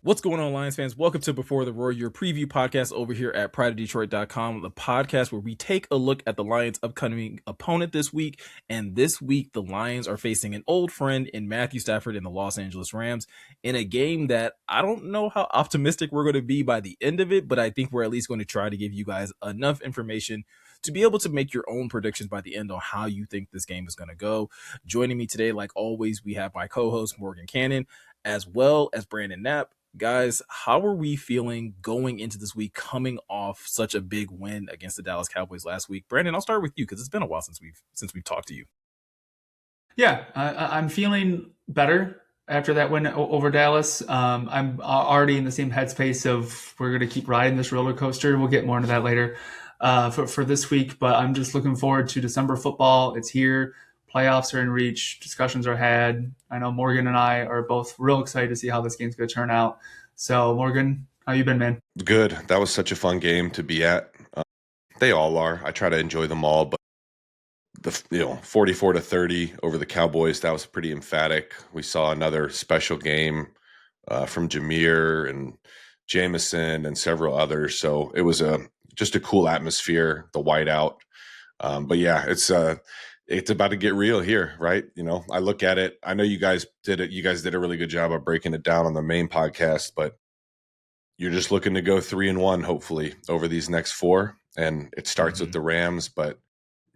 What's going on, Lions fans? Welcome to Before the Roar, your preview podcast over here at prideofdetroit.com, the podcast where we take a look at the Lions' upcoming opponent this week. And this week, the Lions are facing an old friend in Matthew Stafford and the Los Angeles Rams in a game that I don't know how optimistic we're going to be by the end of it, but I think we're at least going to try to give you guys enough information to be able to make your own predictions by the end on how you think this game is going to go. Joining me today, like always, we have my co-host, Morgan Cannon, as well as Brandon Knapp. Guys, how are we feeling going into this week, coming off such a big win against the Dallas Cowboys last week? Brandon, I'll start with you because it's been a while since we've talked to you. Yeah, I'm feeling better after that win over Dallas. I'm already in the same headspace of we're going to keep riding this roller coaster. We'll get more into that later for this week, but I'm just looking forward to December football. It's here. Playoffs are in reach. Discussions are had. I know Morgan and I are both real excited to see how this game's going to turn out. So, Morgan, how you been, man? Good. That was such a fun game to be at. They all are. I try to enjoy them all, but 44-30 over the Cowboys, that was pretty emphatic. We saw another special game from Jameer and Jameson and several others. So it was just a cool atmosphere, the whiteout. But yeah, it's about to get real here, right? I look at it. I know you guys did it. You guys did a really good job of breaking it down on the main podcast, but you're just looking to go 3-1, hopefully, over these next four. And it starts with the Rams, but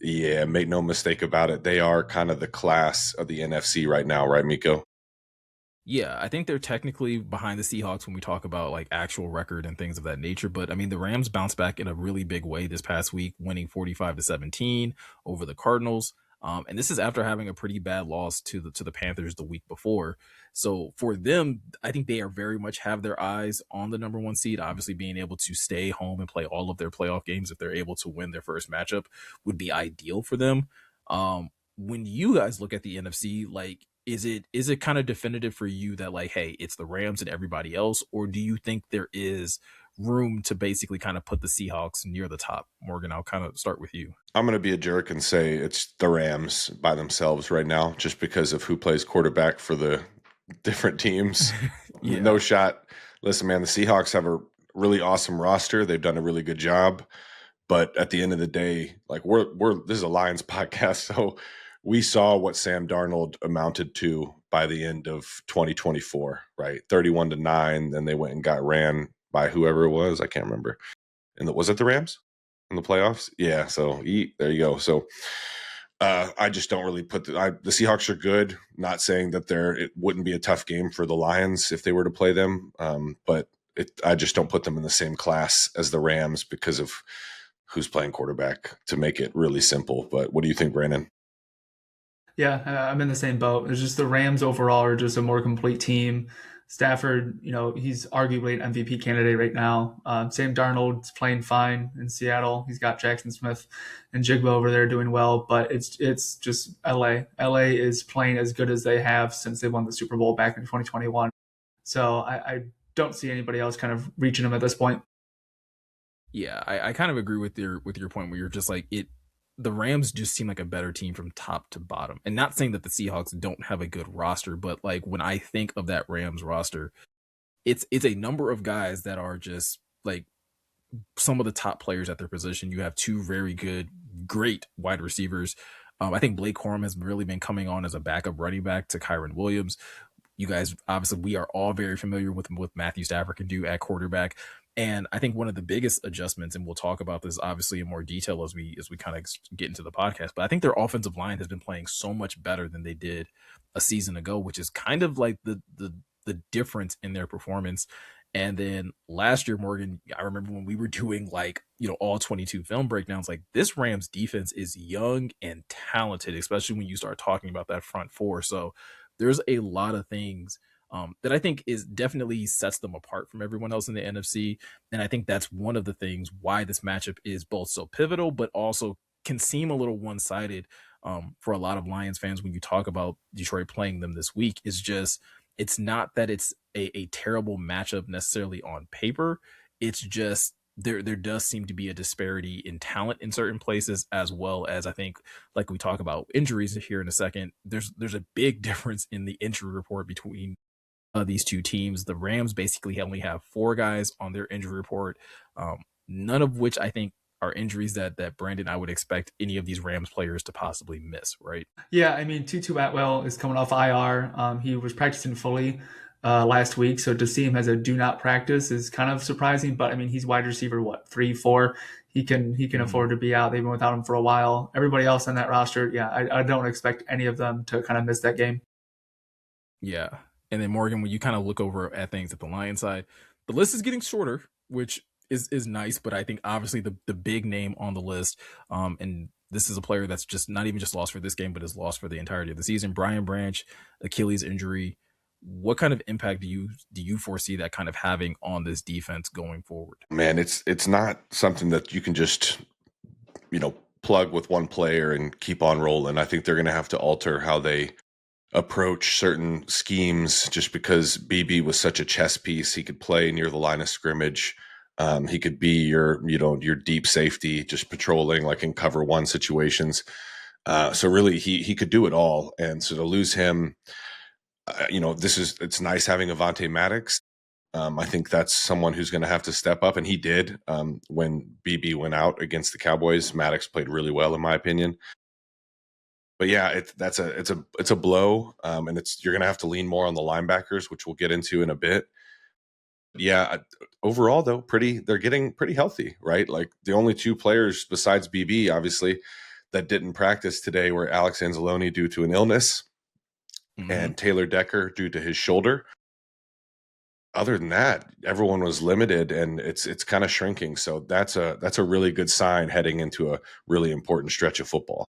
yeah, make no mistake about it. They are kind of the class of the NFC right now, right, Meko? Yeah, I think they're technically behind the Seahawks when we talk about like actual record and things of that nature. But I mean, the Rams bounced back in a really big way this past week, winning 45-17 over the Cardinals. And this is after having a pretty bad loss to the Panthers the week before. So for them, I think they are very much have their eyes on the number one seed. Obviously, being able to stay home and play all of their playoff games if they're able to win their first matchup would be ideal for them. When you guys look at the NFC, like, is it kind of definitive for you that like, hey, it's the Rams and everybody else, or do you think there is room to basically kind of put the Seahawks near the top? Morgan, I'll kind of start with you. I'm going to be a jerk and say it's the Rams by themselves right now, just because of who plays quarterback for the different teams. Yeah. No shot. Listen, man, the Seahawks have a really awesome roster. They've done a really good job. But at the end of the day, like this is a Lions podcast, so we saw what Sam Darnold amounted to by the end of 2024, right? 31-9. Then they went and got ran by whoever it was. I can't remember. And was it the Rams in the playoffs? Yeah. So there you go. So I just don't really put the Seahawks are good. Not saying that it wouldn't be a tough game for the Lions if they were to play them, but I just don't put them in the same class as the Rams because of who's playing quarterback, to make it really simple. But what do you think, Brandon? Yeah, I'm in the same boat. It's just the Rams overall are just a more complete team. Stafford, he's arguably an MVP candidate right now. Sam Darnold's playing fine in Seattle. He's got Jackson Smith and Jigba over there doing well, but it's just LA. LA is playing as good as they have since they won the Super Bowl back in 2021. So I don't see anybody else kind of reaching them at this point. Yeah, I kind of agree with your point where you're just like the Rams just seem like a better team from top to bottom. And not saying that the Seahawks don't have a good roster, but like when I think of that Rams roster, it's a number of guys that are just like some of the top players at their position. You have two very great wide receivers. I think Blake Corum has really been coming on as a backup running back to Kyron Williams. You guys, obviously, we are all very familiar with Matthew Stafford can do at quarterback. And I think one of the biggest adjustments, and we'll talk about this obviously in more detail as we kind of get into the podcast, but I think their offensive line has been playing so much better than they did a season ago, which is kind of like the difference in their performance. And then last year, Morgan, I remember when we were doing like, all 22 film breakdowns, like this Rams defense is young and talented, especially when you start talking about that front four. So there's a lot of things that I think is definitely sets them apart from everyone else in the NFC. And I think that's one of the things why this matchup is both so pivotal, but also can seem a little one-sided for a lot of Lions fans when you talk about Detroit playing them this week. Is just, it's not that it's a terrible matchup necessarily on paper. It's just there does seem to be a disparity in talent in certain places, as well as I think, like we talk about injuries here in a second, there's a big difference in the injury report between these two teams. The Rams basically only have 4 guys on their injury report, none of which I think are injuries that Brandon I would expect any of these Rams players to possibly miss, right? Yeah, I mean, Tutu Atwell is coming off IR. He was practicing fully last week, so to see him as a do not practice is kind of surprising. But I mean, he's wide receiver, what, 3, 4? He can Mm-hmm. afford to be out. They've been without him for a while. Everybody else on that roster, yeah, I don't expect any of them to kind of miss that game. Yeah. And then Morgan, when you kind of look over at things at the Lion side, the list is getting shorter, which is nice, but I think obviously the big name on the list, and this is a player that's just not even just lost for this game, but is lost for the entirety of the season. Brian Branch, Achilles injury. What kind of impact do you foresee that kind of having on this defense going forward? Man, it's not something that you can just, plug with one player and keep on rolling. I think they're going to have to alter how they approach certain schemes just because BB was such a chess piece. He could play near the line of scrimmage. He could be your deep safety, just patrolling like in cover one situations. So really, he could do it all. And so to lose him, it's nice having Avante Maddox. I think that's someone who's going to have to step up, and he did. When BB went out against the Cowboys, Maddox played really well, in my opinion. But yeah, it's a blow, and you're going to have to lean more on the linebackers, which we'll get into in a bit. Yeah, overall though, they're getting pretty healthy, right? Like the only 2 players besides BB, obviously, that didn't practice today were Alex Anzalone due to an illness Mm-hmm. and Taylor Decker due to his shoulder. Other than that, everyone was limited, and it's kind of shrinking. So that's a really good sign heading into a really important stretch of football.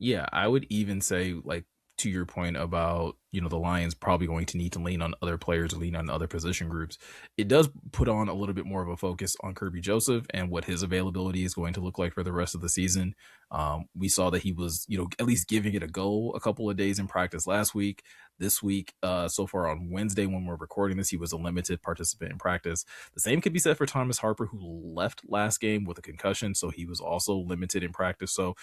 Yeah, I would even say, like, to your point about, the Lions probably going to need to lean on other players or lean on other position groups. It does put on a little bit more of a focus on Kirby Joseph and what his availability is going to look like for the rest of the season. We saw that he was, at least giving it a go a couple of days in practice last week. This week, so far on Wednesday when we're recording this, he was a limited participant in practice. The same could be said for Thomas Harper, who left last game with a concussion, so he was also limited in practice. So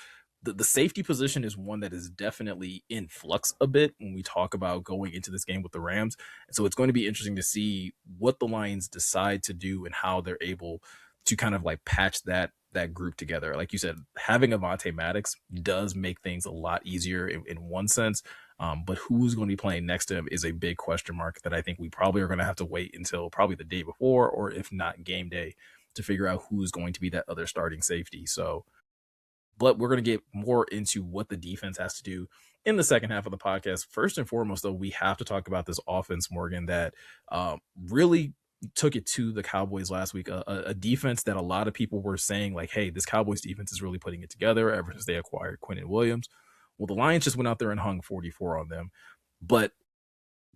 the safety position is one that is definitely in flux a bit when we talk about going into this game with the Rams. And so it's going to be interesting to see what the Lions decide to do and how they're able to kind of like patch that group together. Like you said, having Avante Maddox does make things a lot easier in one sense. But who's going to be playing next to him is a big question mark that I think we probably are going to have to wait until probably the day before, or if not game day, to figure out who's going to be that other starting safety. So but we're going to get more into what the defense has to do in the second half of the podcast. First and foremost, though, we have to talk about this offense, Morgan, that really took it to the Cowboys last week. A defense that a lot of people were saying, like, hey, this Cowboys defense is really putting it together ever since they acquired Quentin Williams. Well, the Lions just went out there and hung 44 on them. But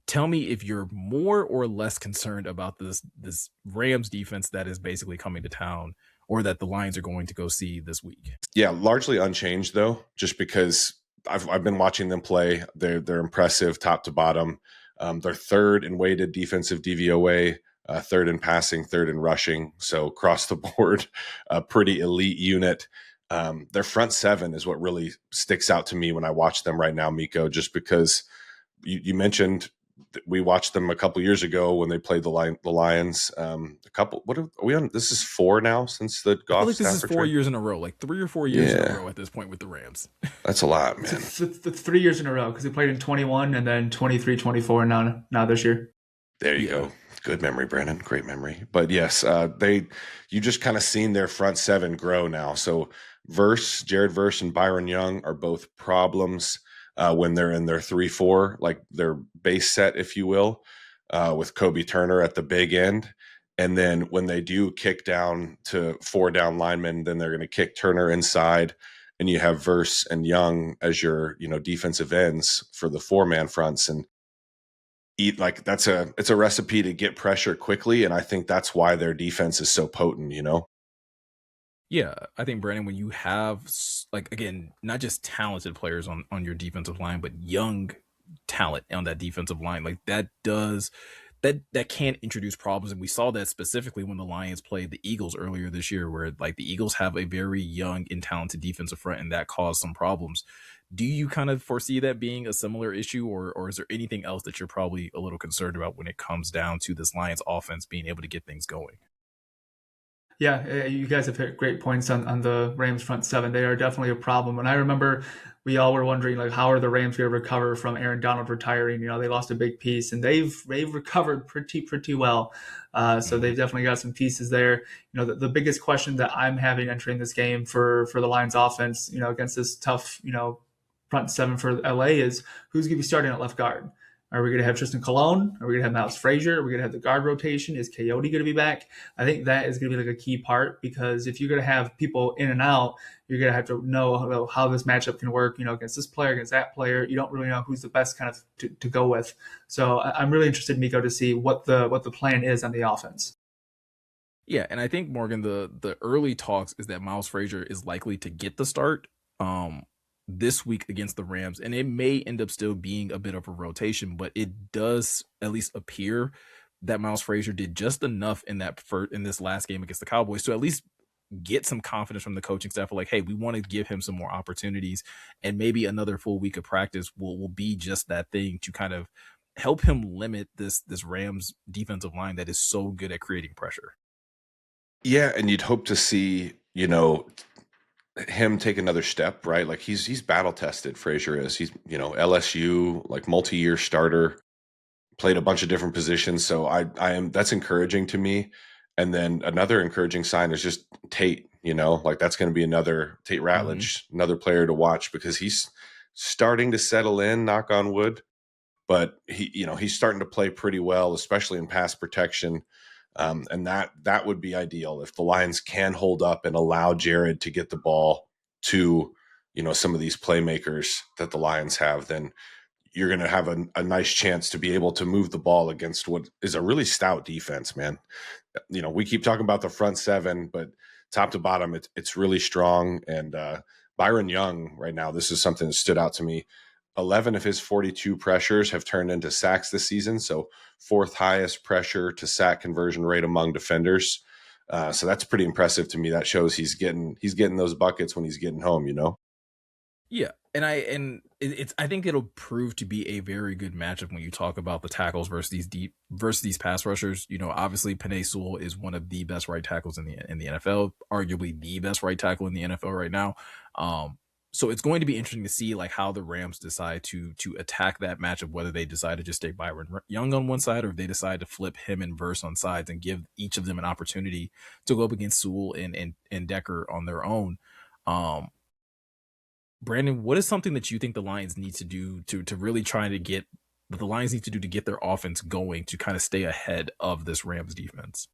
tell me if you're more or less concerned about this Rams defense that is basically coming to town, or that the Lions are going to go see this week. Yeah, largely unchanged though, just because I've been watching them play. They're impressive top to bottom. They're third in weighted defensive DVOA, third in passing, third in rushing. So across the board, a pretty elite unit. Their front seven is what really sticks out to me when I watch them right now, Miko, just because you mentioned we watched them a couple years ago when they played the Lions. What are we on? This is 4 now since the I feel Goff like this is Stafford 4 trade. years in a row, like 3 or 4 years in a row at this point with the Rams. That's a lot, man. It's 3 years in a row because they played in 21 and then 23, 24, and now this year. There you go. Good memory, Brandon. Great memory. But yes, you just kind of seen their front seven grow now. So Jared Verse, and Byron Young are both problems when they're in their 3-4, like their base set, if you will, with Kobe Turner at the big end. And then when they do kick down to 4 down linemen, then they're going to kick Turner inside, and you have Verse and Young as your defensive ends for the 4-man fronts. And it's a recipe to get pressure quickly, and I think that's why their defense is so potent. Yeah, I think Brandon, when you have like, again, not just talented players on your defensive line, but young talent on that defensive line, like that that can introduce problems. And we saw that specifically when the Lions played the Eagles earlier this year, where like the Eagles have a very young and talented defensive front, and that caused some problems. Do you kind of foresee that being a similar issue, or is there anything else that you're probably a little concerned about when it comes down to this Lions offense being able to get things going? Yeah, you guys have hit great points on the Rams front seven. They are definitely a problem. And I remember we all were wondering like how are the Rams going to recover from Aaron Donald retiring? You know, they lost a big piece, and they've recovered pretty well. So Mm-hmm. they've definitely got some pieces there. You know, the biggest question that I'm having entering this game for the Lions offense, you know, against this tough front seven for LA is who's going to be starting at left guard. Are we going to have Tristan Colon? Are we going to have Miles Frazier? Are we going to have the guard rotation? Is Coyote going to be back? I think that is going to be like a key part, because if you're going to have people in and out, you're going to have to know how this matchup can work, you know, against this player, against that player. You don't really know who's the best kind of to go with. So I'm really interested, Miko, to see what the plan is on the offense. Yeah, and I think Morgan, the early talks is that Miles Frazier is likely to get the start this week against the Rams, and it may end up still being a bit of a rotation, but it does at least appear that Miles Frazier did just enough in this last game against the Cowboys to at least get some confidence from the coaching staff of like, hey, we want to give him some more opportunities, and maybe another full week of practice will be just that thing to kind of help him limit this Rams defensive line that is so good at creating pressure. Yeah, and you'd hope to see, him take another step, right? Like he's battle tested. Frazier is. He's LSU like multi-year starter, played a bunch of different positions. So I am that's encouraging to me. And then another encouraging sign is just Tate. Like that's going to be another Tate Mm-hmm. Ratledge, another player to watch because he's starting to settle in. Knock on wood, but he's starting to play pretty well, especially in pass protection. And that would be ideal if the Lions can hold up and allow Jared to get the ball to some of these playmakers that the Lions have. Then you're going to have a nice chance to be able to move the ball against what is a really stout defense, man. We keep talking about the front seven, but top to bottom, it's really strong. And Byron Young right now, this is something that stood out to me. 11 of his 42 pressures have turned into sacks this season. So fourth highest pressure to sack conversion rate among defenders. So that's pretty impressive to me. That shows he's getting those buckets when he's getting home. Yeah, it's I think it'll prove to be a very good matchup when you talk about the tackles versus these pass rushers. You know, obviously Penei Sewell is one of the best right tackles in the NFL, arguably the best right tackle in the NFL right now. So it's going to be interesting to see like how the Rams decide to attack that matchup, whether they decide to just stay Byron Young on one side or if they decide to flip him and Verse on sides and give each of them an opportunity to go up against Sewell and Decker on their own. Um, Brandon, what is something that you think the Lions need to do to really try to get that the Lions need to do to get their offense going to kind of stay ahead of this Rams defense?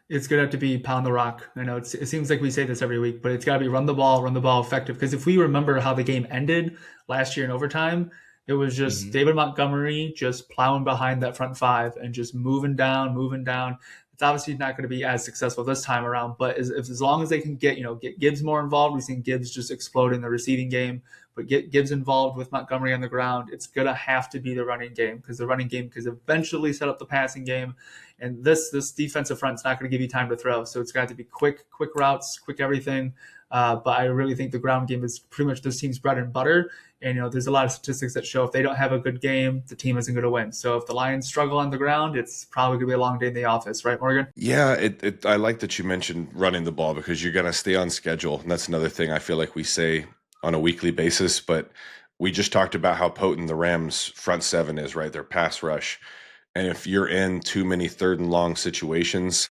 It's going to have to be pound the rock. I know it seems like we say this every week, but it's got to be run the ball effective. Because if we remember how the game ended last year in overtime, it was just Mm-hmm. David Montgomery just plowing behind that front five and just moving down, moving down. It's obviously not going to be as successful this time around, but as long as they can get Gibbs more involved, we've seen Gibbs just explode in the receiving game. But get Gibbs involved with Montgomery on the ground, it's gonna have to be the running game, because the running game can eventually set up the passing game, and this defensive front is not going to give you time to throw. So it's got to be quick routes, quick everything. But I really think the ground game is pretty much this team's bread and butter. And there's a lot of statistics that show if they don't have a good game, the team isn't going to win. So if the Lions struggle on the ground, it's probably going to be a long day in the office, right, Morgan? Yeah, I like that you mentioned running the ball because you're going to stay on schedule. And that's another thing I feel like we say on a weekly basis. But we just talked about how potent the Rams front seven is, right? Their pass rush. And if you're in too many third and long situations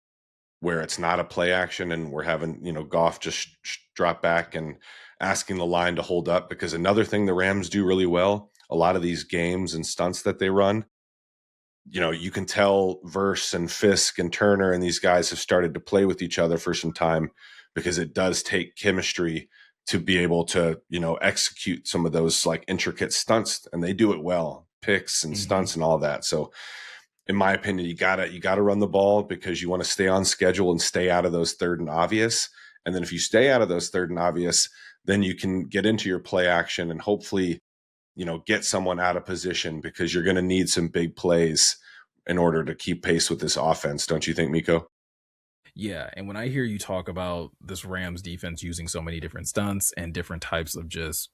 where it's not a play action and we're having, Goff just drop back and asking the line to hold up, because another thing the Rams do really well, a lot of these games and stunts that they run, you can tell Verse and Fisk and Turner and these guys have started to play with each other for some time because it does take chemistry to be able to, execute some of those like intricate stunts, and they do it well, picks and Mm-hmm. stunts and all that. So in my opinion, you gotta run the ball because you want to stay on schedule and stay out of those third and obvious. And then if you stay out of those third and obvious, then you can get into your play action and hopefully, get someone out of position because you're going to need some big plays in order to keep pace with this offense. Don't you think, Miko? Yeah, and when I hear you talk about this Rams defense using so many different stunts and different types of just,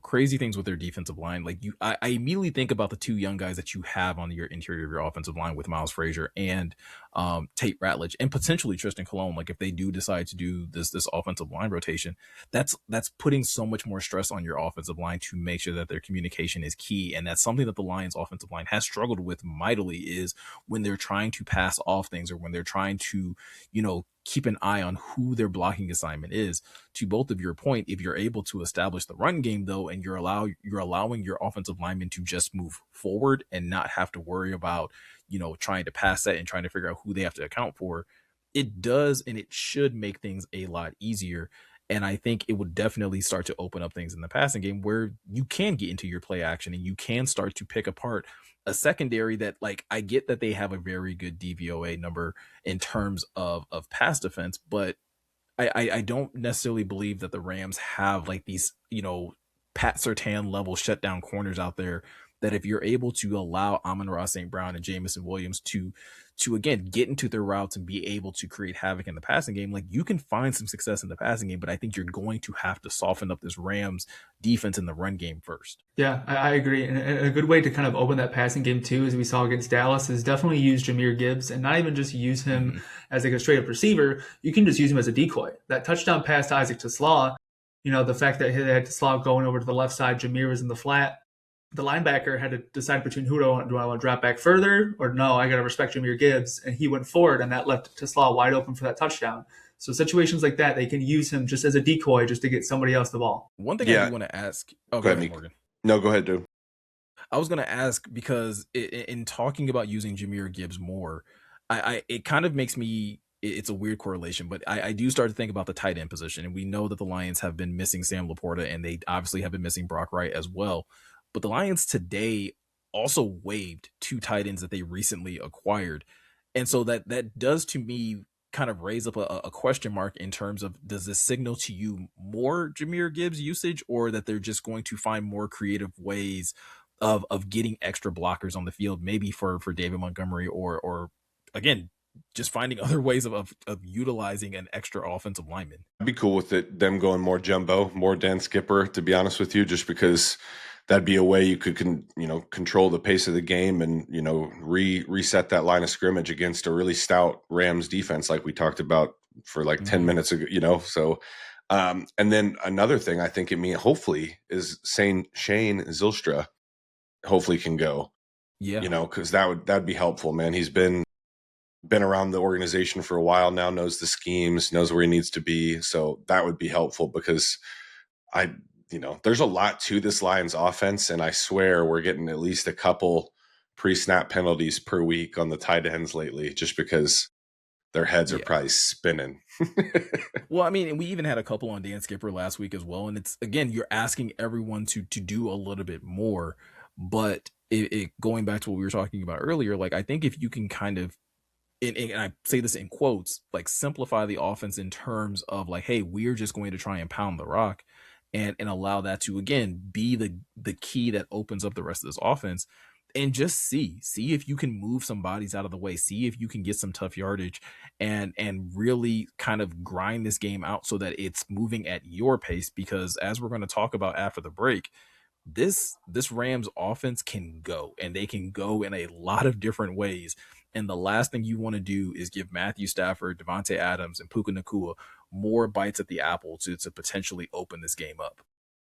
crazy things with their defensive line, like I immediately think about the two young guys that you have on your interior of your offensive line with Miles Frazier and Tate Ratledge and potentially Tristan Colon. Like if they do decide to do this offensive line rotation, that's putting so much more stress on your offensive line to make sure that their communication is key. And that's something that the Lions offensive line has struggled with mightily is when they're trying to pass off things or when they're trying to keep an eye on who their blocking assignment is. To both of your point, if you're able to establish the run game though, and you're allowing your offensive linemen to just move forward and not have to worry about, trying to pass that and trying to figure out who they have to account for, it does and it should make things a lot easier. And I think it would definitely start to open up things in the passing game where you can get into your play action and you can start to pick apart a secondary that, like, I get that they have a very good DVOA number in terms of pass defense, but I don't necessarily believe that the Rams have like these, Pat Surtain level shutdown corners out there that if you're able to allow Amon-Ra St. Brown and Jamison Williams to again get into their routes and be able to create havoc in the passing game, like you can find some success in the passing game, but I think you're going to have to soften up this Rams defense in the run game first. Yeah, I agree. And a good way to kind of open that passing game too, as we saw against Dallas, is definitely use Jahmyr Gibbs and not even just use him as like a straight up receiver. You can just use him as a decoy. That touchdown pass to Isaac TeSlaa, the fact that he had TeSlaa going over to the left side, Jahmyr was in the flat. The linebacker had to decide between do I want to drop back further or no, I got to respect Jahmyr Gibbs. And he went forward and that left TeSlaa wide open for that touchdown. So situations like that, they can use him just as a decoy just to get somebody else the ball. One thing I do want to ask. Oh, go ahead, Morgan. No, go ahead, dude. I was going to ask because in talking about using Jahmyr Gibbs more, it kind of makes me, it's a weird correlation, but I do start to think about the tight end position. And we know that the Lions have been missing Sam Laporta and they obviously have been missing Brock Wright as well. But the Lions today also waived two tight ends that they recently acquired. And so that does to me kind of raise up a question mark in terms of, does this signal to you more Jahmyr Gibbs usage or that they're just going to find more creative ways of getting extra blockers on the field, maybe for David Montgomery or again, just finding other ways of utilizing an extra offensive lineman? I'd be cool with it, them going more jumbo, more Dan Skipper, to be honest with you, just because that'd be a way you could control the pace of the game and reset that line of scrimmage against a really stout Rams defense like we talked about for like 10 minutes ago, so and then another thing I think hopefully is Shane Zylstra hopefully can go, because that'd be helpful, man. He's been around the organization for a while now, knows the schemes, knows where he needs to be, so that would be helpful because there's a lot to this Lions offense, and I swear we're getting at least a couple pre-snap penalties per week on the tight ends lately just because their heads are probably spinning. Well, I mean, we even had a couple on Dan Skipper last week as well, and it's, again, you're asking everyone to do a little bit more, but it going back to what we were talking about earlier, like I think if you can kind of, and I say this in quotes, like simplify the offense in terms of like, hey, we're just going to try and pound the rock and allow that to, again, be the key that opens up the rest of this offense, and just see if you can move some bodies out of the way, see if you can get some tough yardage and really kind of grind this game out so that it's moving at your pace, because as we're going to talk about after the break, this Rams offense can go, and they can go in a lot of different ways. And the last thing you want to do is give Matthew Stafford, Devontae Adams, and Puka Nacua more bites at the apple to potentially open this game up.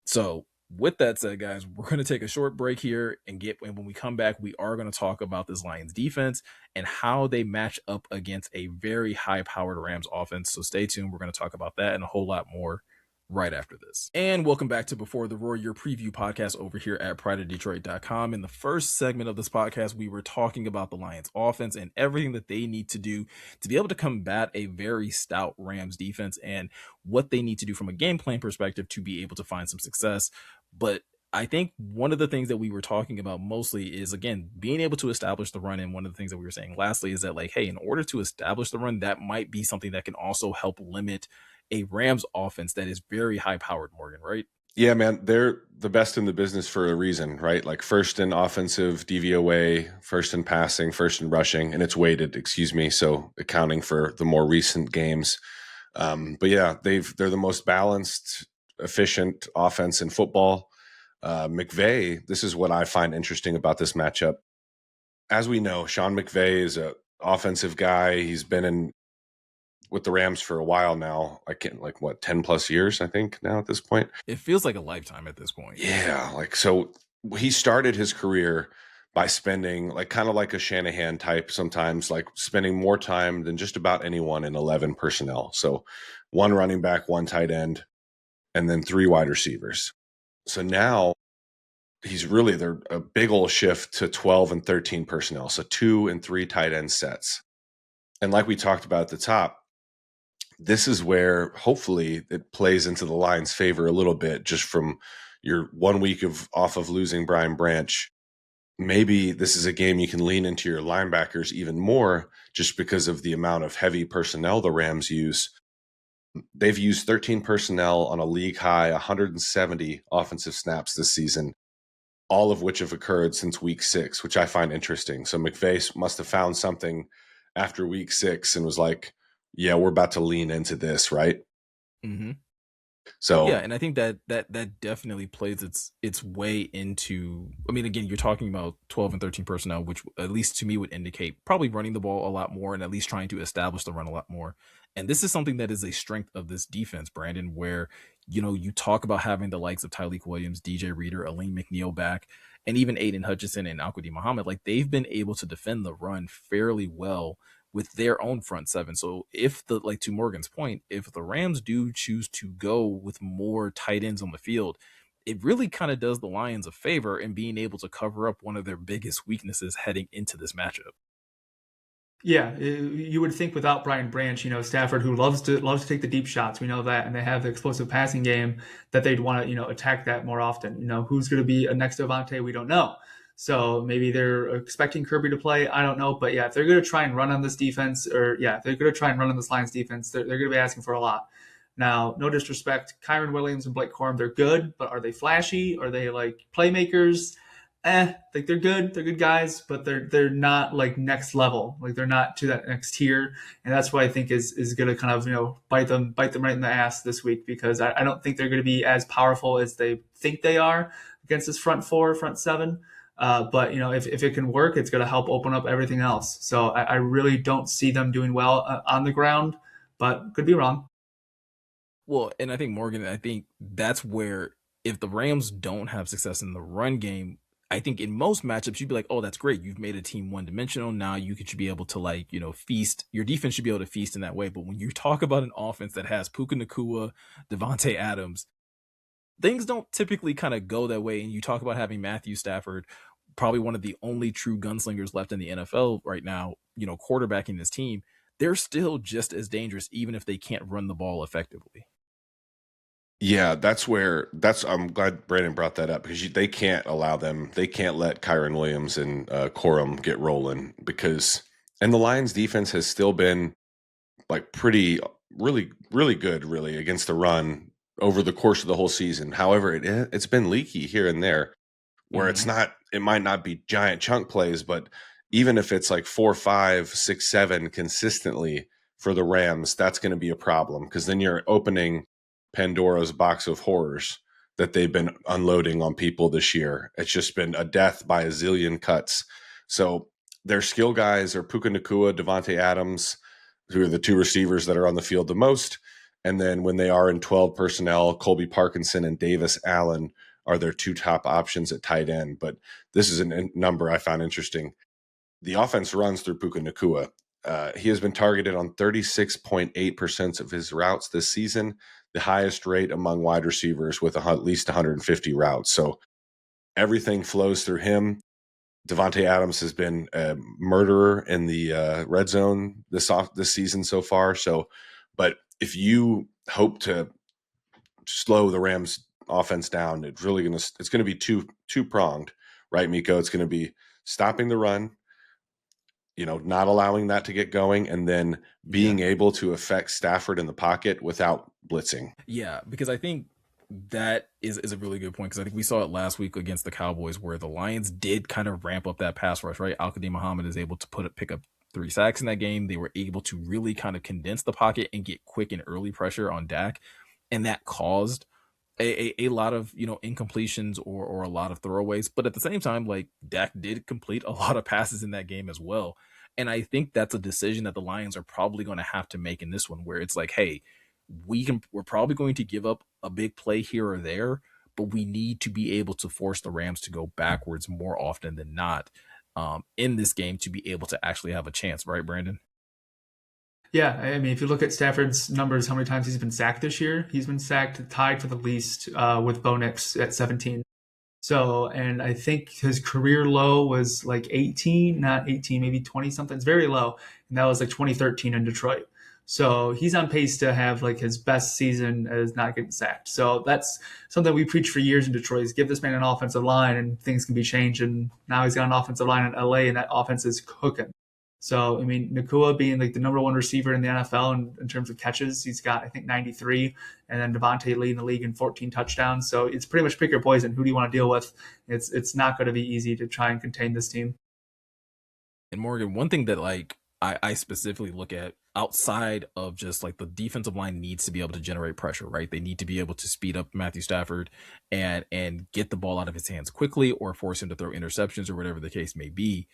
So with that said, guys, we're going to take a short break here and when we come back, we are going to talk about this Lions defense and how they match up against a very high-powered Rams offense. So stay tuned. We're going to talk about that and a whole lot more right after this. And welcome back to Before the Roar, your preview podcast over here at prideofdetroit.com. In the first segment of this podcast, we were talking about the Lions offense and everything that they need to do to be able to combat a very stout Rams defense and what they need to do from a game plan perspective to be able to find some success. But I think one of the things that we were talking about mostly is, again, being able to establish the run. And one of the things that we were saying lastly is that, like, hey, in order to establish the run, that might be something that can also help limit a Rams offense that is very high powered, Morgan, right? Yeah, man, they're the best in the business for a reason, right? Like first in offensive DVOA, first in passing, first in rushing, and it's weighted, excuse me, so accounting for the more recent games. But yeah, they're the most balanced, efficient offense in football. McVay, this is what I find interesting about this matchup. As we know, Sean McVay is a offensive guy. He's been in with the Rams for a while now. I can't like what 10 plus years, I think now at this point. It feels like a lifetime at this point. Yeah, like so he started his career by spending like kind of like a Shanahan type sometimes, like spending more time than just about anyone in 11 personnel. So one running back, one tight end, and then three wide receivers. So now they're a big old shift to 12 and 13 personnel. So two and three tight end sets. And like we talked about at the top, this is where hopefully it plays into the Lions' favor a little bit just from your 1 week of off of losing Brian Branch. Maybe this is a game you can lean into your linebackers even more just because of the amount of heavy personnel the Rams use. They've used 13 personnel on a league high 170 offensive snaps this season, all of which have occurred since week 6, which I find interesting. So McVay must have found something after week 6 and was like, yeah, we're about to lean into this, right? Mm-hmm. Yeah, So and I think that definitely plays its way into. I mean, again, you're talking about 12 and 13 personnel, which at least to me would indicate probably running the ball a lot more and at least trying to establish the run a lot more. And this is something that is a strength of this defense, Brandon, where you talk about having the likes of Tyleek Williams, DJ Reader, Elaine McNeil back, and even Aiden Hutchinson and Alquadi Muhammad. Like they've been able to defend the run fairly well with their own front seven. So if to Morgan's point, if the Rams do choose to go with more tight ends on the field, it really kind of does the Lions a favor in being able to cover up one of their biggest weaknesses heading into this matchup. Yeah, you would think without Brian Branch, Stafford, who loves to take the deep shots, we know that, and they have the explosive passing game, that they'd want to attack that more often. Who's going to be next to Avante, we don't know. So maybe they're expecting Kirby to play. I don't know, but yeah, if they're going to try and run on this defense, or yeah, if they're going to try and run on this Lions defense, they're going to be asking for a lot. Now, no disrespect, Kyron Williams and Blake Corum, they're good, but are they flashy? Are they like playmakers? Like they're good guys, but they're not like next level. Like they're not to that next tier, and that's what I think is going to kind of bite them right in the ass this week, because I don't think they're going to be as powerful as they think they are against this front four, front seven. But if it can work, it's going to help open up everything else. So I really don't see them doing well on the ground, but could be wrong. Well, and I think Morgan, I think that's where if the Rams don't have success in the run game, I think in most matchups you'd be like, oh, that's great. You've made a team one dimensional. Now you should be able to feast. Your defense should be able to feast in that way. But when you talk about an offense that has Puka Nacua, Devontae Adams, things don't typically kind of go that way. And you talk about having Matthew Stafford, probably one of the only true gunslingers left in the NFL right now, quarterbacking this team. They're still just as dangerous, even if they can't run the ball effectively. yeah, I'm glad Brandon brought that up because they can't they can't let Kyron Williams and Corum get rolling and the Lions defense has still been like really, really good, really against the run over the course of the whole season. However, it's been leaky here and there where Mm-hmm. it might not be giant chunk plays, but even if it's like 4, 5, 6, 7 consistently for the Rams, that's going to be a problem because then you're opening Pandora's box of horrors that they've been unloading on people this year. It's just been a death by a zillion cuts. So their skill guys are Puka Nacua, Devontae Adams, who are the two receivers that are on the field the most. And then when they are in 12 personnel, Colby Parkinson and Davis Allen are their two top options at tight end. But this is a number I found interesting. The offense runs through Puka Nacua. He has been targeted on 36.8% of his routes this season, the highest rate among wide receivers with at least 150 routes. So everything flows through him. Devontae Adams has been a murderer in the red zone this season so far. So, but if you hope to slow the Rams offense down, it's gonna be two pronged, right, Miko? It's gonna be stopping the run, not allowing that to get going, and then Yeah. being able to affect Stafford in the pocket without blitzing. Yeah, because I think That is a really good point because I think we saw it last week against the Cowboys where the Lions did kind of ramp up that pass rush, right? Al-Qadim Muhammad is able to pick up 3 sacks in that game. They were able to really kind of condense the pocket and get quick and early pressure on Dak, and that caused a lot of incompletions or a lot of throwaways. But at the same time, like Dak did complete a lot of passes in that game as well. And I think that's a decision that the Lions are probably going to have to make in this one, where it's like, hey, we're probably going to give up a big play here or there, but we need to be able to force the Rams to go backwards more often than not in this game to be able to actually have a chance, right, Brandon? Yeah, I mean, if you look at Stafford's numbers, how many times he's been sacked this year? He's been sacked, tied for the least with Bo Nix at 17. So, and I think his career low was like 18, not 18, maybe 20 something. It's very low. And that was like 2013 in Detroit. So he's on pace to have like his best season as not getting sacked. So that's something we preach for years in Detroit is give this man an offensive line and things can be changed. And now he's got an offensive line in LA and that offense is cooking. So, I mean, Nacua being like the number one receiver in the NFL in terms of catches, he's got, I think, 93, and then Devontae leading the league in 14 touchdowns. So it's pretty much pick your poison. Who do you want to deal with? It's not going to be easy to try and contain this team. And Morgan, one thing that like I specifically look at outside of just like the defensive line needs to be able to generate pressure, right? They need to be able to speed up Matthew Stafford and get the ball out of his hands quickly or force him to throw interceptions or whatever the case may be.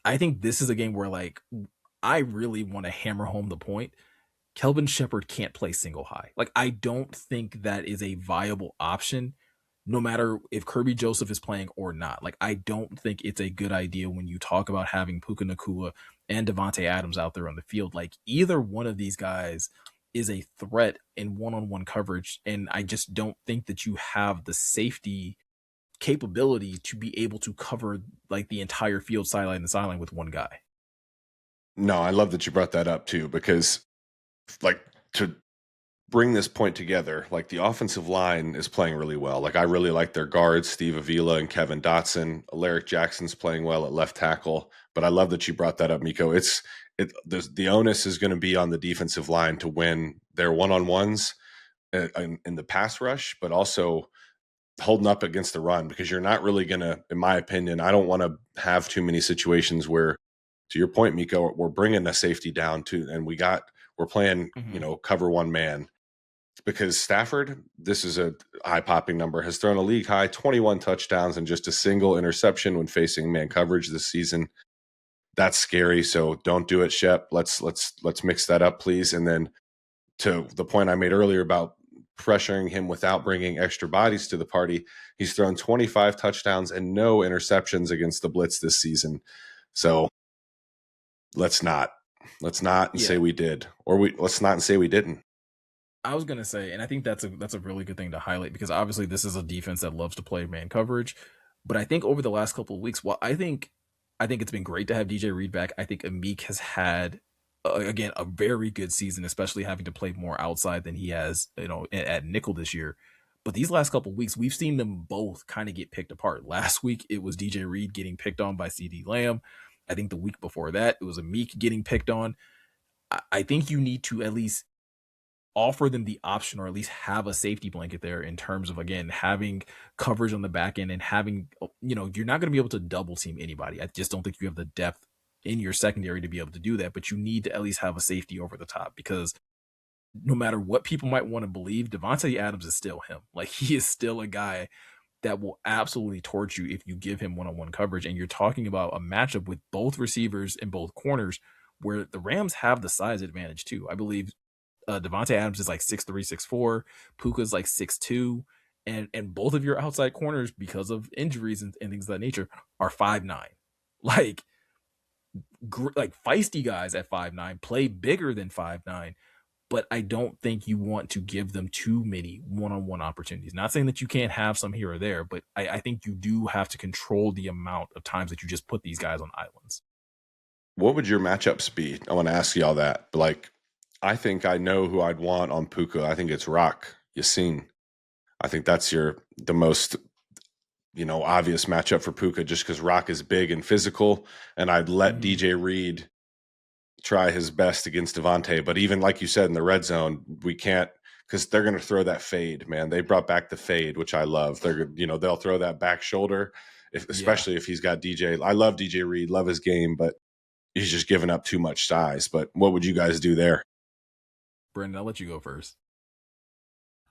I think this is a game where like I really want to hammer home the point. Kelvin Shepherd can't play single high. Like I don't think that is a viable option no matter if Kirby Joseph is playing or not. Like I don't think it's a good idea when you talk about having Puka Nacua and Devontae Adams out there on the field. Like either one of these guys is a threat in one-on-one coverage, and I just don't think that you have the safety capability to be able to cover like the entire field sideline to sideline with one guy. No, I love that you brought that up too, because like to bring this point together, like the offensive line is playing really well. Like I really like their guards, Steve Avila and Kevin Dotson. Alaric Jackson's playing well at left tackle. But I love that you brought that up, Miko. The onus is going to be on the defensive line to win their one-on-ones in the pass rush, but also holding up against the run, because you're not really going to, in my opinion, I don't want to have too many situations where, to your point, Miko, we're bringing the safety down too, and we're playing, cover one man. Because Stafford, this is a eye-popping number, has thrown a league high 21 touchdowns and just a single interception when facing man coverage this season. That's scary. So don't do it, Shep. Let's mix that up, please. And then to the point I made earlier about pressuring him without bringing extra bodies to the party, he's thrown 25 touchdowns and no interceptions against the blitz this season. So let's not say we did, or let's not say we didn't. I was gonna say, and I think that's a really good thing to highlight because obviously this is a defense that loves to play man coverage. But I think over the last couple of weeks, I think it's been great to have DJ Reed back. I think Amik has had again a very good season, especially having to play more outside than he has, at nickel this year. But these last couple of weeks, we've seen them both kind of get picked apart. Last week, it was DJ Reed getting picked on by CD Lamb. I think the week before that, it was Amik getting picked on. I think you need to at least offer them the option or at least have a safety blanket there in terms of, again, having coverage on the back end and having, you're not going to be able to double team anybody. I just don't think you have the depth in your secondary to be able to do that, but you need to at least have a safety over the top because no matter what people might want to believe, Devontae Adams is still him. Like he is still a guy that will absolutely torch you if you give him one-on-one coverage. And you're talking about a matchup with both receivers and both corners where the Rams have the size advantage too. I believe Devontae Adams is like 6'3", 6'4". Puka's like 6'2", and both of your outside corners, because of injuries and things of that nature, are 5'9". Like feisty guys at 5'9" play bigger than 5'9", but I don't think you want to give them too many one-on-one opportunities. Not saying that you can't have some here or there, but I think you do have to control the amount of times that you just put these guys on islands. What would your matchups be? I want to ask y'all that. Like, I think I know who I'd want on Puka. I think it's Rock Yassin. I think that's the most obvious matchup for Puka, just because Rock is big and physical, and I'd let DJ Reed try his best against Devontae. But even like you said in the red zone, we can't because they're going to throw that fade, man. They brought back the fade, which I love. They'll throw that back shoulder, Yeah, especially if he's got DJ. I love DJ Reed, love his game, but he's just giving up too much size. But what would you guys do there? Brendan, I'll let you go first.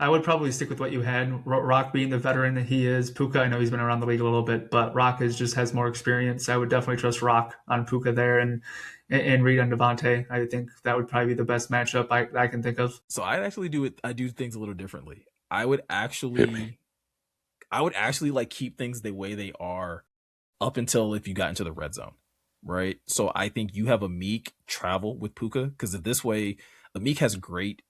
I would probably stick with what you had. Rock being the veteran that he is. Puka, I know he's been around the league a little bit, but Rock just has more experience. I would definitely trust Rock on Puka there and Reed on Devontae. I think that would probably be the best matchup I can think of. So I actually do it. I do things a little differently. I would Hit me. actually, I would actually like keep things the way they are up until if you got into the red zone, right? So I think you have a Meek travel with Puka because this way, a Meek has great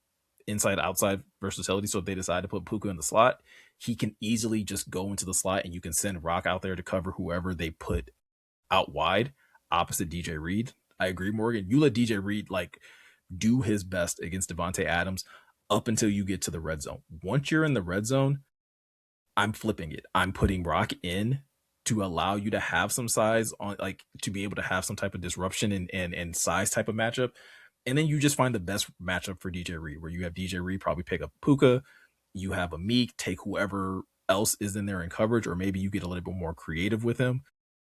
inside outside versatility. So if they decide to put Puka in the slot, he can easily just go into the slot and you can send Rock out there to cover whoever they put out wide opposite DJ Reed. I agree, Morgan. You let DJ Reed like do his best against Devontae Adams up until you get to the red zone. Once you're in the red zone, I'm flipping it. I'm putting Rock in to allow you to have some size on, like to be able to have some type of disruption and size type of matchup. And then you just find the best matchup for DJ Reed, where you have DJ Reed probably pick up Puka, you have a Meek, take whoever else is in there in coverage, or maybe you get a little bit more creative with him.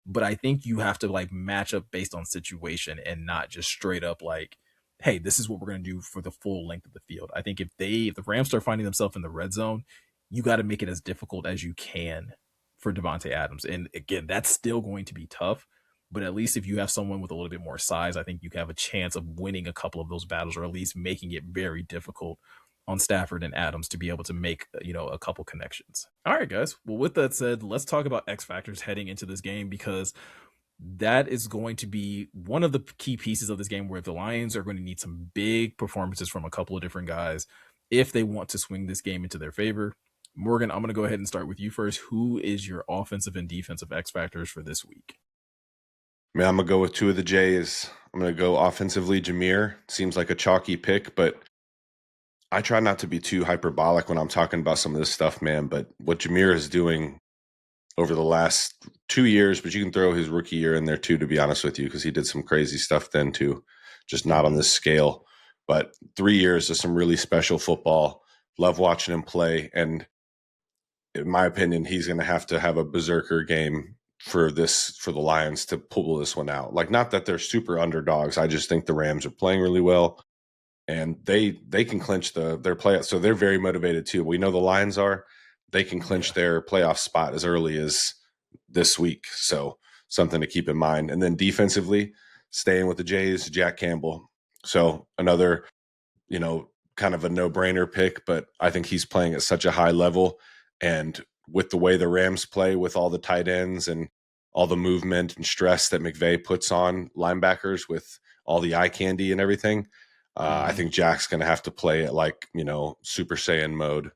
But I think you have to like match up based on situation and not just straight up like, hey, this is what we're going to do for the full length of the field. I think if the Rams start finding themselves in the red zone, you got to make it as difficult as you can for Devontae Adams. And again, that's still going to be tough. But at least if you have someone with a little bit more size, I think you have a chance of winning a couple of those battles, or at least making it very difficult on Stafford and Adams to be able to make, a couple connections. All right, guys. Well, with that said, let's talk about X factors heading into this game, because that is going to be one of the key pieces of this game, where the Lions are going to need some big performances from a couple of different guys if they want to swing this game into their favor. Morgan, I'm going to go ahead and start with you first. Who is your offensive and defensive X factors for this week? Man, I'm gonna go with two of the J's. I'm gonna go offensively. Jameer seems like a chalky pick, but I try not to be too hyperbolic when I'm talking about some of this stuff, man. But what Jameer is doing over the last 2 years, but you can throw his rookie year in there too, to be honest with you, because he did some crazy stuff then too, just not on this scale. But 3 years of some really special football. Love watching him play, and in my opinion, he's going to have a berserker game for the Lions to pull this one out. Like, not that they're super underdogs. I just think the Rams are playing really well, and they can clinch their playoff. So they're very motivated too. We know the Lions are. They can clinch their playoff spot as early as this week. So something to keep in mind. And then defensively, staying with the Jays, Jack Campbell. So another, kind of a no-brainer pick, but I think he's playing at such a high level. And with the way the Rams play, with all the tight ends and all the movement and stress that McVay puts on linebackers with all the eye candy and everything, I think Jack's going to have to play at Super Saiyan mode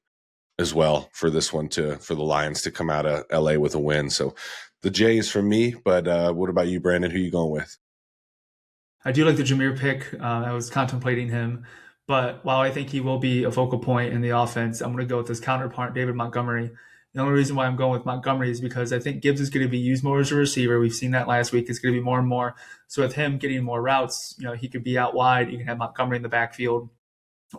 as well for this one for the Lions to come out of LA with a win. So the Jays for me, but what about you, Brandon? Who you going with? I do like the Jameer pick. I was contemplating him, but while I think he will be a focal point in the offense, I'm going to go with his counterpart, David Montgomery. The only reason why I'm going with Montgomery is because I think Gibbs is going to be used more as a receiver. We've seen that last week. It's going to be more and more. So with him getting more routes, he could be out wide. You can have Montgomery in the backfield.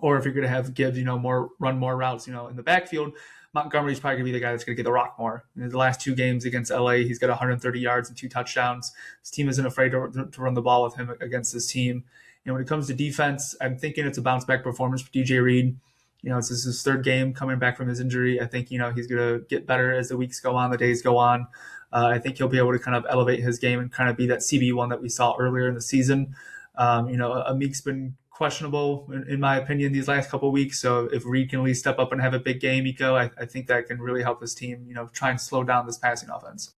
Or if you're going to have Gibbs, run more routes, in the backfield, Montgomery's probably going to be the guy that's going to get the rock more. In the last 2 games against LA, he's got 130 yards and 2 touchdowns. His team isn't afraid to run the ball with him against this team. And when it comes to defense, I'm thinking it's a bounce back performance for DJ Reed. This is his 3rd game coming back from his injury. I think, he's going to get better as the weeks go on, the days go on. I think he'll be able to kind of elevate his game and kind of be that CB1 that we saw earlier in the season. Amik's been questionable, in my opinion, these last couple of weeks. So if Reed can at least step up and have a big game, Eco, I think that can really help his team, try and slow down this passing offense.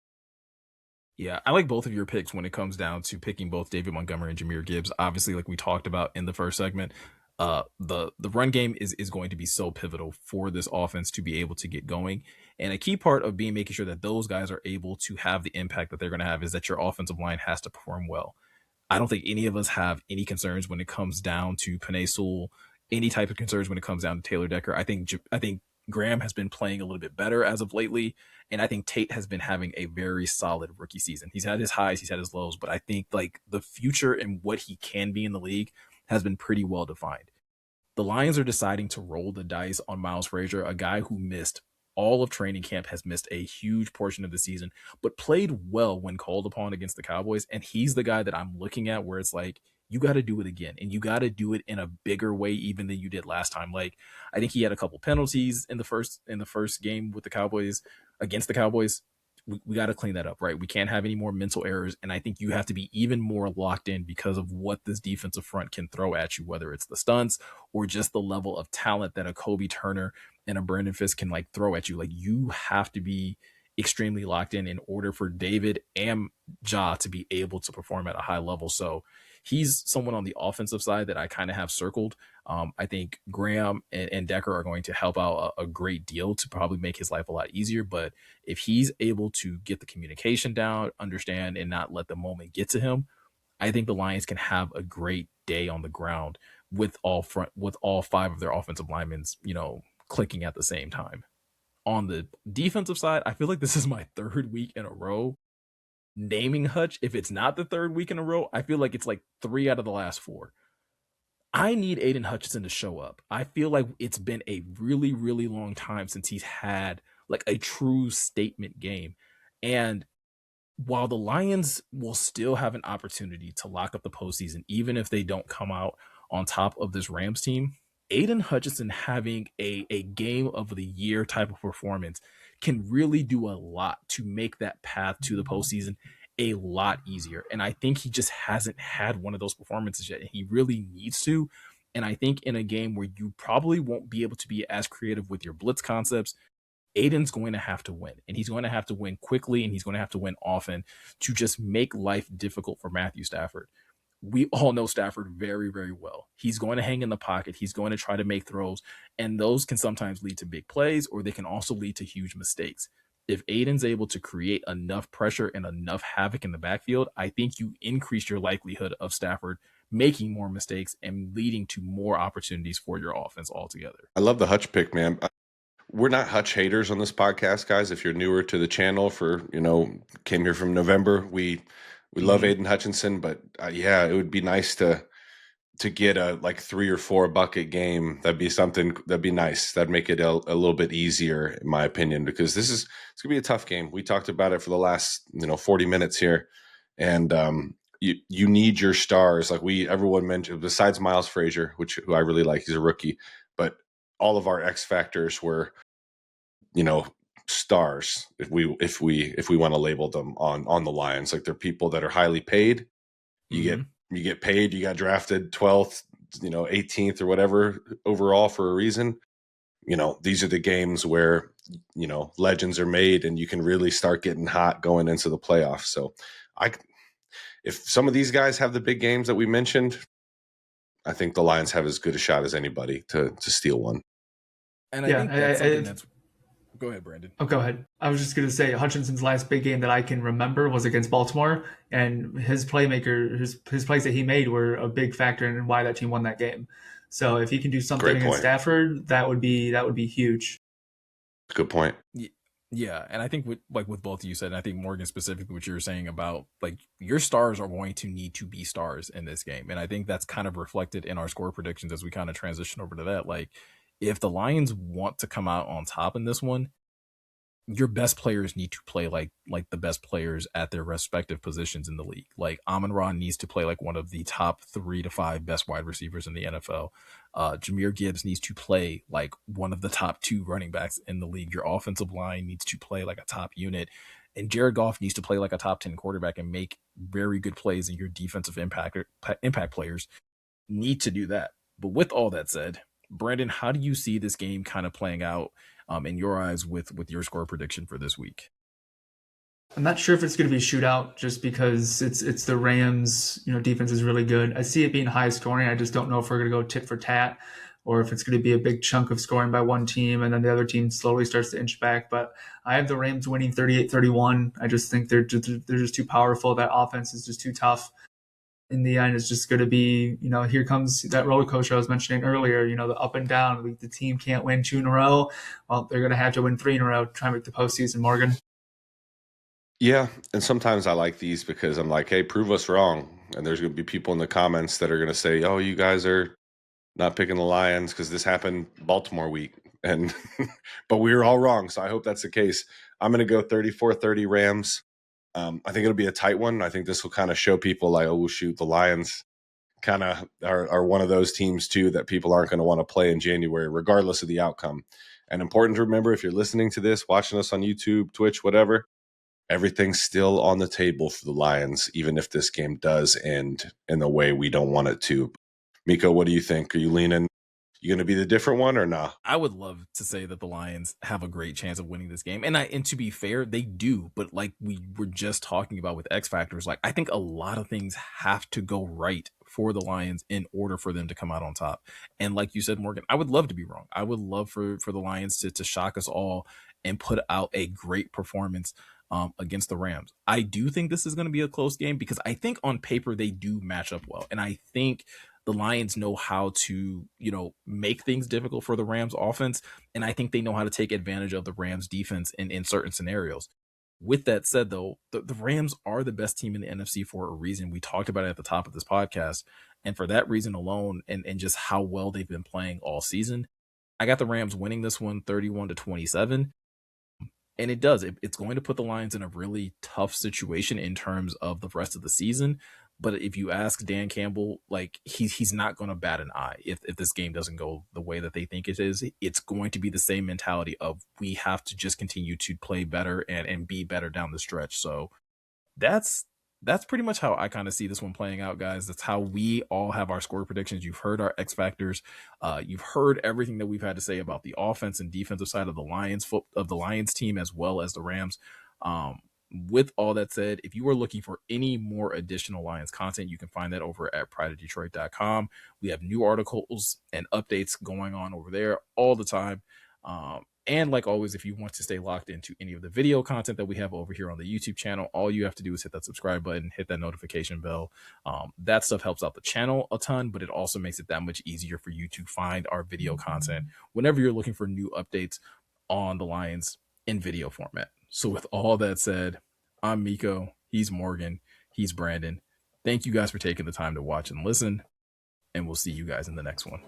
Yeah, I like both of your picks when it comes down to picking both David Montgomery and Jameer Gibbs. Obviously, like we talked about in the first segment, the run game is going to be so pivotal for this offense to be able to get going. And a key part of making sure that those guys are able to have the impact that they're going to have is that your offensive line has to perform well. I don't think any of us have any concerns when it comes down to Penei Sewell, any type of concerns when it comes down to Taylor Decker. I think Graham has been playing a little bit better as of lately, and I think Tate has been having a very solid rookie season. He's had his highs, he's had his lows, but I think like the future and what he can be in the league has been pretty well defined. The Lions are deciding to roll the dice on Miles Frazier, a guy who missed all of training camp, has missed a huge portion of the season, but played well when called upon against the Cowboys. And he's the guy that I'm looking at where it's like, you got to do it again, and you got to do it in a bigger way even than you did last time. Like, I think he had a couple penalties in the first game with the Cowboys, against the Cowboys. We got to clean that up, right? We can't have any more mental errors. And I think you have to be even more locked in because of what this defensive front can throw at you, whether it's the stunts or just the level of talent that a Kobe Turner and a Brandon Fisk can like throw at you. Like, you have to be extremely locked in order for David and Ja to be able to perform at a high level. So he's someone on the offensive side that I kind of have circled. I think Graham and Decker are going to help out a great deal to probably make his life a lot easier. But if he's able to get the communication down, understand, and not let the moment get to him, I think the Lions can have a great day on the ground with all five of their offensive linemen, clicking at the same time. On the defensive side, I feel like this is my third week in a row naming Hutch. If it's not the third week in a row, I feel like it's like 3 out of the last 4. I need Aiden Hutchinson to show up. I feel like it's been a really, really long time since he's had like a true statement game. And while the Lions will still have an opportunity to lock up the postseason, even if they don't come out on top of this Rams team, Aiden Hutchinson having a game of the year type of performance can really do a lot to make that path to the postseason a lot easier. And I think he just hasn't had one of those performances yet. And he really needs to. And I think in a game where you probably won't be able to be as creative with your blitz concepts, Aiden's going to have to win, and he's going to have to win quickly, and he's going to have to win often to just make life difficult for Matthew Stafford. We all know Stafford very, very well. He's going to hang in the pocket. He's going to try to make throws, and those can sometimes lead to big plays, or they can also lead to huge mistakes. If Aiden's able to create enough pressure and enough havoc in the backfield, I think you increase your likelihood of Stafford making more mistakes and leading to more opportunities for your offense altogether. I love the Hutch pick, man. We're not Hutch haters on this podcast, guys. If you're newer to the channel, came here from November, we love Aiden Hutchinson, but yeah, it would be nice to get a like 3 or 4 bucket game. That'd be nice. That'd make it a little bit easier, in my opinion, because it's gonna be a tough game. We talked about it for the last 40 minutes here, and you need your stars, like everyone mentioned, besides Miles Frazier, who I really like. He's a rookie, but all of our X factors were, stars, if we want to label them on the Lions. Like, they're people that are highly paid. You get paid, you got drafted 12th, 18th or whatever overall for a reason. These are the games where, legends are made and you can really start getting hot going into the playoffs. So if some of these guys have the big games that we mentioned, I think the Lions have as good a shot as anybody to steal one. And I think that's something that's... Go ahead, Brandon. Oh, go ahead. I was just going to say Hutchinson's last big game that I can remember was against Baltimore, and his plays that he made were a big factor in why that team won that game. So if he can do something against Stafford, that would be huge. Good point. Yeah, and I think with both of you said, and I think Morgan specifically, what you were saying about like your stars are going to need to be stars in this game, and I think that's kind of reflected in our score predictions as we kind of transition over to that. Like, if the Lions want to come out on top in this one, your best players need to play like the best players at their respective positions in the league. Like, Amon-Ra needs to play like one of the top 3 to 5 best wide receivers in the NFL. Jahmyr Gibbs needs to play like one of the top 2 running backs in the league. Your offensive line needs to play like a top unit. And Jared Goff needs to play like a top 10 quarterback and make very good plays, and your defensive impact players need to do that. But with all that said, Brandon, how do you see this game kind of playing out in your eyes with your score prediction for this week? I'm not sure if it's going to be a shootout just because it's the Rams, defense is really good. I see it being high scoring. I just don't know if we're going to go tit for tat or if it's going to be a big chunk of scoring by one team and then the other team slowly starts to inch back. But I have the Rams winning 38-31. I just think they're just too powerful. That offense is just too tough. In the end, it's just going to be, here comes that roller coaster I was mentioning earlier, the up and down. The team can't win 2 in a row. Well, they're going to have to win 3 in a row to try and make the postseason, Morgan. Yeah, and sometimes I like these because I'm like, hey, prove us wrong. And there's going to be people in the comments that are going to say, oh, you guys are not picking the Lions because this happened Baltimore week. And but we were all wrong. So I hope that's the case. I'm going to go 34-30 Rams. I think it'll be a tight one. I think this will kind of show people like, oh, shoot, the Lions kind of are one of those teams too that people aren't going to want to play in January, regardless of the outcome. And important to remember, if you're listening to this, watching us on YouTube, Twitch, whatever, everything's still on the table for the Lions, even if this game does end in the way we don't want it to. Meko, what do you think? Are you leaning? You going to be the different one or nah? I would love to say that the Lions have a great chance of winning this game. And to be fair, they do. But like we were just talking about with X factors, like I think a lot of things have to go right for the Lions in order for them to come out on top. And like you said, Morgan, I would love to be wrong. I would love for the Lions to shock us all and put out a great performance against the Rams. I do think this is going to be a close game because I think on paper they do match up well. And I think the Lions know how to, make things difficult for the Rams offense. And I think they know how to take advantage of the Rams defense in certain scenarios. With that said, though, the Rams are the best team in the NFC for a reason. We talked about it at the top of this podcast. And for that reason alone, and just how well they've been playing all season, I got the Rams winning this one 31-27. And it does. It's going to put the Lions in a really tough situation in terms of the rest of the season. But if you ask Dan Campbell, like he's not going to bat an eye if this game doesn't go the way that they think it is. It's going to be the same mentality of we have to just continue to play better and be better down the stretch. So that's pretty much how I kind of see this one playing out, guys. That's how we all have our score predictions. You've heard our X factors. You've heard everything that we've had to say about the offense and defensive side of the Lions team as well as the Rams. With all that said, if you are looking for any more additional Lions content, you can find that over at prideofdetroit.com. We have new articles and updates going on over there all the time. And like always, if you want to stay locked into any of the video content that we have over here on the YouTube channel, all you have to do is hit that subscribe button, hit that notification bell. That stuff helps out the channel a ton, but it also makes it that much easier for you to find our video content whenever you're looking for new updates on the Lions in video format. So with all that said, I'm Meko, he's Morgan, he's Brandon. Thank you guys for taking the time to watch and listen, and we'll see you guys in the next one.